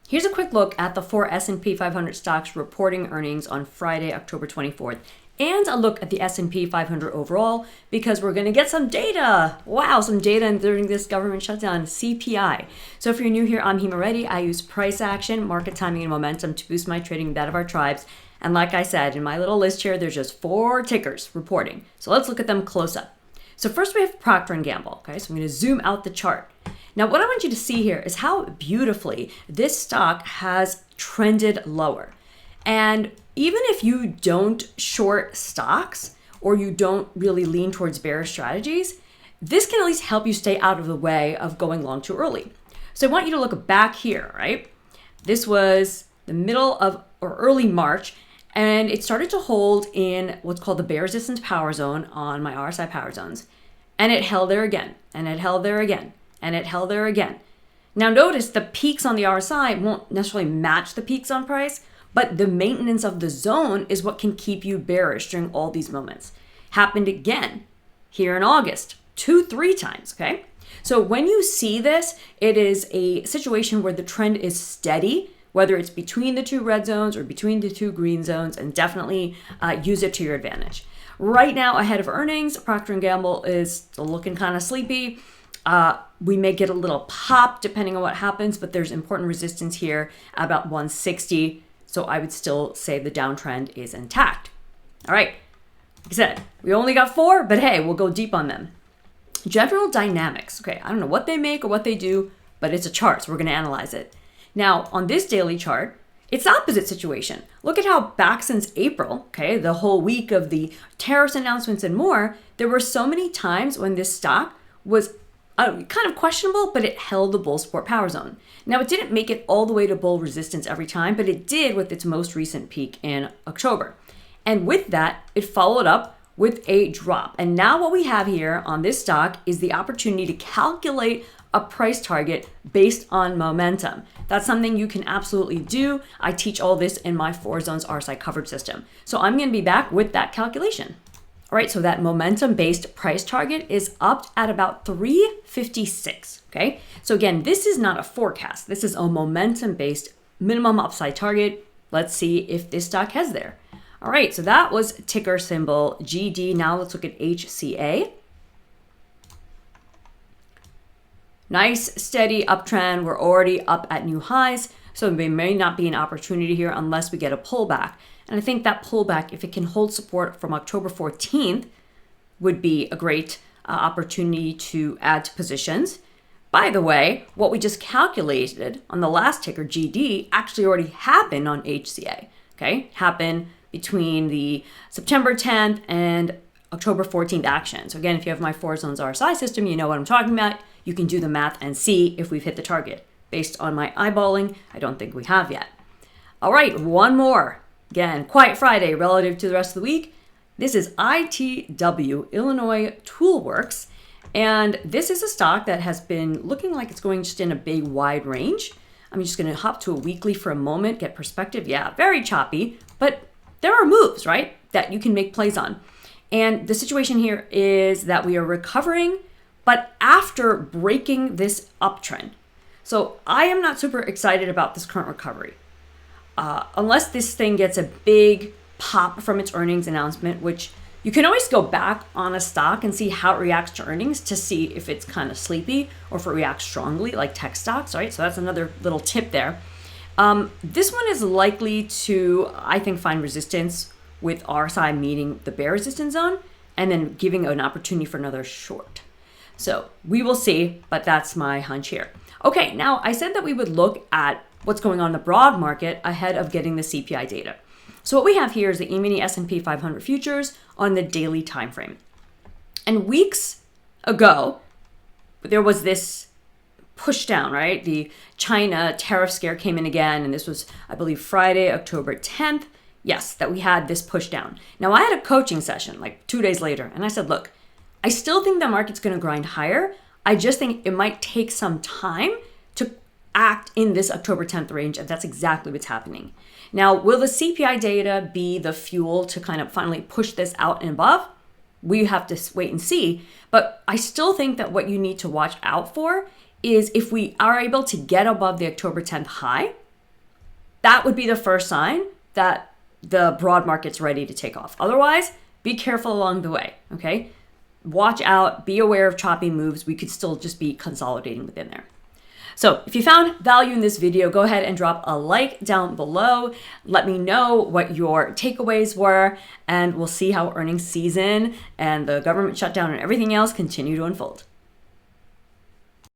Here's a quick look at the 4 S&P 500 stocks reporting earnings on Friday, October 24th. And a look at the S&P 500 overall, because we're going to get some data. Wow, some data during this government shutdown, CPI. So if you're new here, I'm Hima Reddy. I use price action, market timing, and momentum to boost my trading and that of our tribes. And like I said, in my little list here, there's just 4 tickers reporting. So let's look at them close up. So first we have Procter & Gamble. Okay, so I'm going to zoom out the chart. Now what I want you to see here is how beautifully this stock has trended lower. And even if you don't short stocks or you don't really lean towards bearish strategies, this can at least help you stay out of the way of going long too early. So I want you to look back here, right? This was the middle of or early March, and it started to hold in what's called the bear resistance power zone on my RSI power zones. And it held there again, and it held there again, and it held there again. Now notice the peaks on the RSI won't necessarily match the peaks on price, but the maintenance of the zone is what can keep you bearish during all these moments. Happened again here in August, 2-3 times, okay? So when you see this, it is a situation where the trend is steady, whether it's between the 2 red zones or between the 2 green zones, and definitely use it to your advantage. Right now, ahead of earnings, Procter & Gamble is looking kind of sleepy. We may get a little pop depending on what happens, but there's important resistance here at about 160. So I would still say the downtrend is intact. All right, like I said, we only got 4, but hey, we'll go deep on them. General Dynamics. Okay, I don't know what they make or what they do, but it's a chart, so we're going to analyze it. Now, on this daily chart, it's the opposite situation. Look at how back since April, okay, the whole week of the tariffs announcements and more, there were so many times when this stock was kind of questionable, but it held the bull support power zone. Now, it didn't make it all the way to bull resistance every time, but it did with its most recent peak in October. And with that, it followed up with a drop. And now what we have here on this stock is the opportunity to calculate a price target based on momentum. That's something you can absolutely do. I teach all this in my 4 zones RSI coverage system. So I'm going to be back with that calculation. All right, so that momentum-based price target is up at about 356, okay? So again, this is not a forecast. This is a momentum-based minimum upside target. Let's see if this stock has there. All right, so that was ticker symbol GD. Now let's look at HCA. Nice, steady uptrend. We're already up at new highs, so there may not be an opportunity here unless we get a pullback. And I think that pullback, if it can hold support from October 14th, would be a great opportunity to add to positions. By the way, what we just calculated on the last ticker, GD, actually already happened on HCA, okay? Happened between the September 10th and October 14th action. So again, if you have my 4 zones RSI system, you know what I'm talking about. You can do the math and see if we've hit the target. Based on my eyeballing, I don't think we have yet. All right, one more. Again, quiet Friday relative to the rest of the week. This is ITW, Illinois Toolworks. And this is a stock that has been looking like it's going just in a big wide range. I'm just going to hop to a weekly for a moment, get perspective. Yeah, very choppy, but there are moves, right, that you can make plays on. And the situation here is that we are recovering, but after breaking this uptrend. So I am not super excited about this current recovery. Unless this thing gets a big pop from its earnings announcement, which you can always go back on a stock and see how it reacts to earnings to see if it's kind of sleepy or if it reacts strongly, like tech stocks, right? So that's another little tip there. This one is likely to, I think, find resistance with RSI meeting the bear resistance zone and then giving an opportunity for another short. So we will see, but that's my hunch here. Okay, now I said that we would look at what's going on in the broad market ahead of getting the CPI data. So what we have here is the E-mini S&P 500 futures on the daily time frame. And weeks ago, there was this push down, right? The China tariff scare came in again, and this was, I believe, Friday, October 10th. Yes, that we had this push down. Now, I had a coaching session like 2 days later, and I said, look, I still think the market's going to grind higher. I just think it might take some time to act in this October 10th range, and that's exactly what's happening. Now, will the CPI data be the fuel to kind of finally push this out and above? We have to wait and see, but I still think that what you need to watch out for is if we are able to get above the October 10th high, that would be the first sign that the broad market's ready to take off. Otherwise, be careful along the way, okay? Watch out, be aware of choppy moves. We could still just be consolidating within there. So if you found value in this video, go ahead and drop a like down below. Let me know what your takeaways were, and we'll see how earnings season and the government shutdown and everything else continue to unfold.